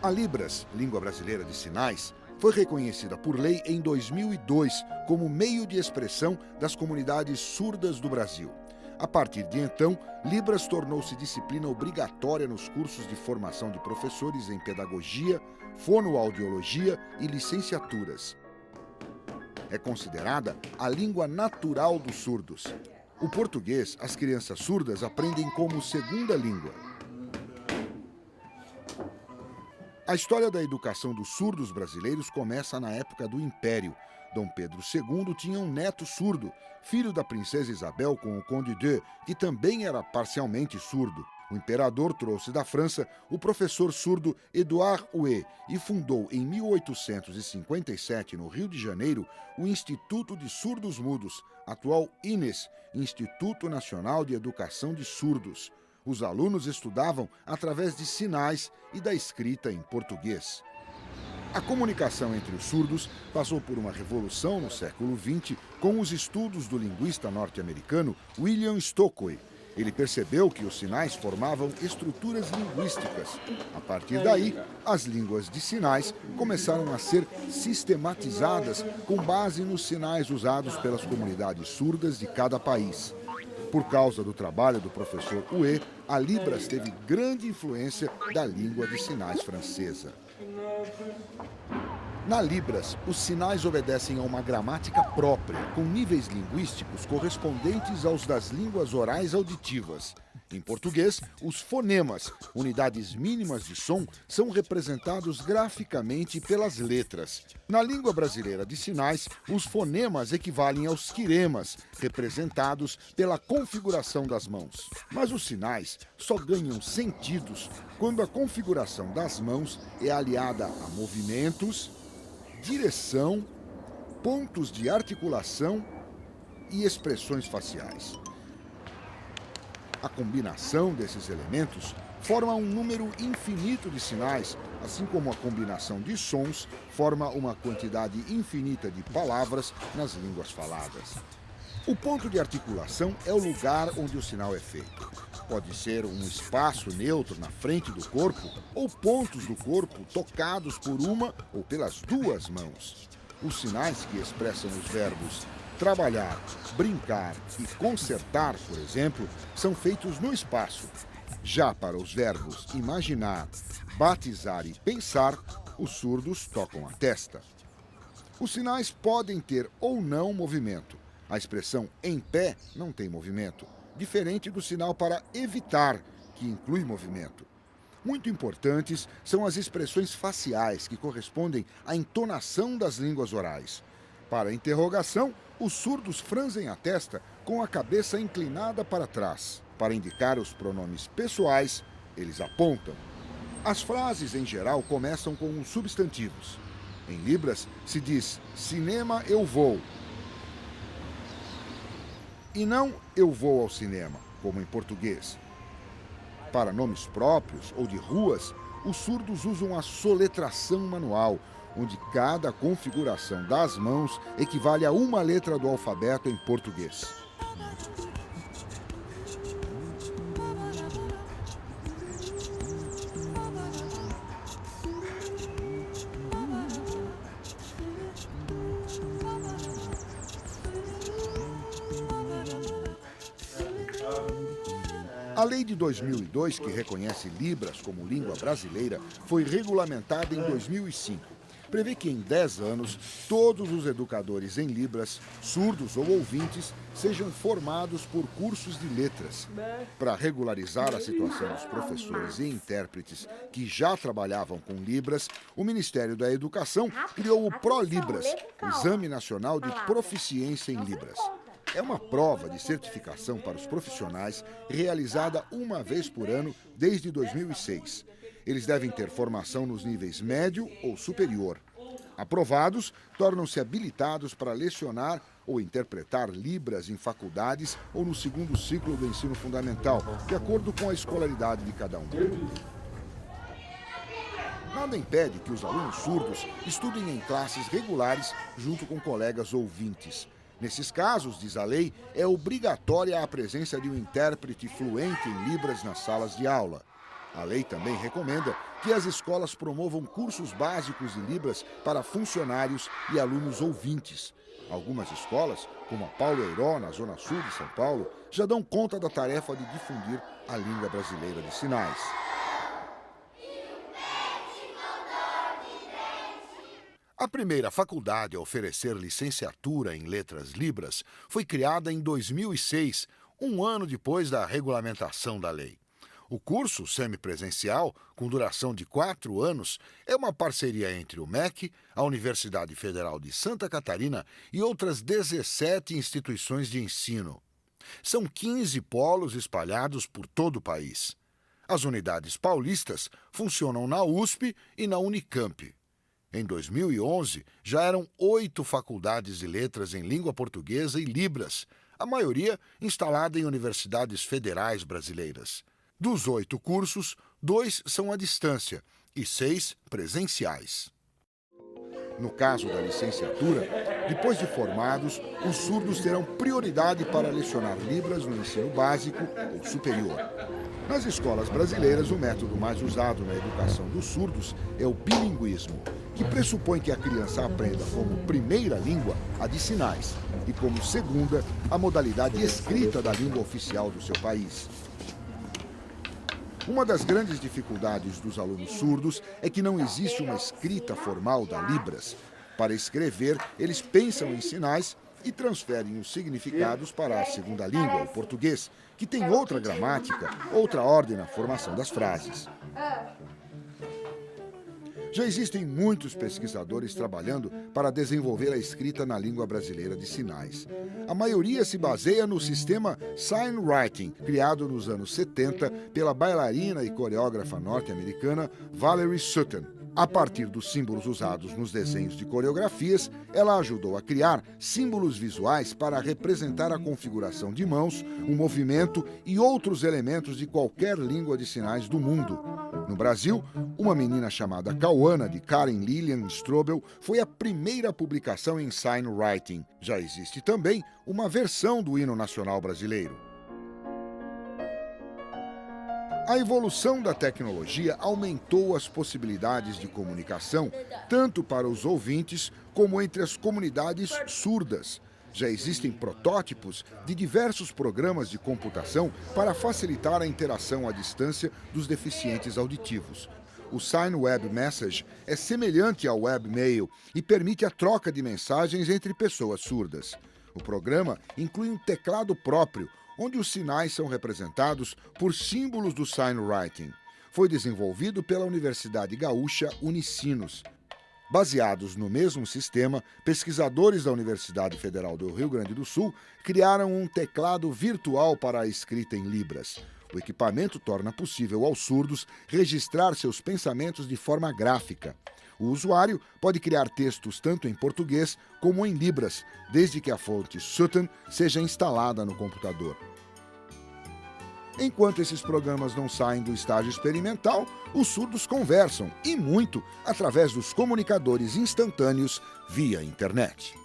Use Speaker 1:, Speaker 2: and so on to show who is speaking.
Speaker 1: A Libras, língua brasileira de sinais, foi reconhecida por lei em 2002 como meio de expressão das comunidades surdas do Brasil. A partir de então, Libras tornou-se disciplina obrigatória nos cursos de formação de professores em pedagogia, fonoaudiologia e licenciaturas. É considerada a língua natural dos surdos. O português, as crianças surdas aprendem como segunda língua. A história da educação dos surdos brasileiros começa na época do Império. Dom Pedro II tinha um neto surdo, filho da princesa Isabel com o Conde de, que também era parcialmente surdo. O imperador trouxe da França o professor surdo Édouard Huet e fundou em 1857, no Rio de Janeiro, o Instituto de Surdos Mudos, atual INES, Instituto Nacional de Educação de Surdos. Os alunos estudavam através de sinais e da escrita em português. A comunicação entre os surdos passou por uma revolução no século XX com os estudos do linguista norte-americano William Stockwell. Ele percebeu que os sinais formavam estruturas linguísticas. A partir daí, as línguas de sinais começaram a ser sistematizadas com base nos sinais usados pelas comunidades surdas de cada país. Por causa do trabalho do professor Huet, a Libras teve grande influência da língua de sinais francesa. Na Libras, os sinais obedecem a uma gramática própria, com níveis linguísticos correspondentes aos das línguas orais auditivas. Em português, os fonemas, unidades mínimas de som, são representados graficamente pelas letras. Na língua brasileira de sinais, os fonemas equivalem aos quiremas, representados pela configuração das mãos. Mas os sinais só ganham sentidos quando a configuração das mãos é aliada a movimentos, direção, pontos de articulação e expressões faciais. A combinação desses elementos forma um número infinito de sinais, assim como a combinação de sons forma uma quantidade infinita de palavras nas línguas faladas. O ponto de articulação é o lugar onde o sinal é feito. Pode ser um espaço neutro na frente do corpo ou pontos do corpo tocados por uma ou pelas duas mãos. Os sinais que expressam os verbos trabalhar, brincar e consertar, por exemplo, são feitos no espaço. Já para os verbos imaginar, batizar e pensar, os surdos tocam a testa. Os sinais podem ter ou não movimento. A expressão em pé não tem movimento, diferente do sinal para evitar, que inclui movimento. Muito importantes são as expressões faciais, que correspondem à entonação das línguas orais. Para a interrogação, os surdos franzem a testa com a cabeça inclinada para trás. Para indicar os pronomes pessoais, eles apontam. As frases, em geral, começam com os substantivos. Em Libras, se diz cinema eu vou. E não eu vou ao cinema, como em português. Para nomes próprios ou de ruas, os surdos usam a soletração manual, onde cada configuração das mãos equivale a uma letra do alfabeto em português. A lei de 2002, que reconhece Libras como língua brasileira, foi regulamentada em 2005. Prevê que em 10 anos, todos os educadores em Libras, surdos ou ouvintes, sejam formados por cursos de letras. Para regularizar a situação dos professores e intérpretes que já trabalhavam com Libras, o Ministério da Educação criou o ProLibras, o Exame Nacional de Proficiência em Libras. É uma prova de certificação para os profissionais realizada uma vez por ano desde 2006. Eles devem ter formação nos níveis médio ou superior. Aprovados, tornam-se habilitados para lecionar ou interpretar Libras em faculdades ou no segundo ciclo do ensino fundamental, de acordo com a escolaridade de cada um. Nada impede que os alunos surdos estudem em classes regulares junto com colegas ouvintes. Nesses casos, diz a lei, é obrigatória a presença de um intérprete fluente em Libras nas salas de aula. A lei também recomenda que as escolas promovam cursos básicos de Libras para funcionários e alunos ouvintes. Algumas escolas, como a Paulo Eiró, na Zona Sul de São Paulo, já dão conta da tarefa de difundir a língua brasileira de sinais. A primeira faculdade a oferecer licenciatura em letras libras foi criada em 2006, um ano depois da regulamentação da lei. O curso semipresencial, com duração de 4 anos, é uma parceria entre o MEC, a Universidade Federal de Santa Catarina e outras 17 instituições de ensino. São 15 polos espalhados por todo o país. As unidades paulistas funcionam na USP e na Unicamp. Em 2011, já eram 8 faculdades de letras em língua portuguesa e Libras, a maioria instalada em universidades federais brasileiras. Dos 8 cursos, 2 são à distância e 6 presenciais. No caso da licenciatura, depois de formados, os surdos terão prioridade para lecionar Libras no ensino básico ou superior. Nas escolas brasileiras, o método mais usado na educação dos surdos é o bilinguismo, que pressupõe que a criança aprenda como primeira língua a de sinais e como segunda a modalidade escrita da língua oficial do seu país. Uma das grandes dificuldades dos alunos surdos é que não existe uma escrita formal da Libras. Para escrever, eles pensam em sinais e transferem os significados para a segunda língua, o português, que tem outra gramática, outra ordem na formação das frases. Já existem muitos pesquisadores trabalhando para desenvolver a escrita na língua brasileira de sinais. A maioria se baseia no sistema Sign Writing, criado nos anos 70 pela bailarina e coreógrafa norte-americana Valerie Sutton. A partir dos símbolos usados nos desenhos de coreografias, ela ajudou a criar símbolos visuais para representar a configuração de mãos, o movimento e outros elementos de qualquer língua de sinais do mundo. No Brasil, uma menina chamada Cauana, de Karen Lilian Strobel, foi a primeira publicação em Sign Writing. Já existe também uma versão do hino nacional brasileiro. A evolução da tecnologia aumentou as possibilidades de comunicação, tanto para os ouvintes como entre as comunidades surdas. Já existem protótipos de diversos programas de computação para facilitar a interação à distância dos deficientes auditivos. O Sign Web Message é semelhante ao webmail e permite a troca de mensagens entre pessoas surdas. O programa inclui um teclado próprio, onde os sinais são representados por símbolos do Sign Writing. Foi desenvolvido pela Universidade Gaúcha Unicinos. Baseados no mesmo sistema, pesquisadores da Universidade Federal do Rio Grande do Sul criaram um teclado virtual para a escrita em Libras. O equipamento torna possível aos surdos registrar seus pensamentos de forma gráfica. O usuário pode criar textos tanto em português como em Libras, desde que a fonte Sutton seja instalada no computador. Enquanto esses programas não saem do estágio experimental, os surdos conversam, e muito, através dos comunicadores instantâneos via internet.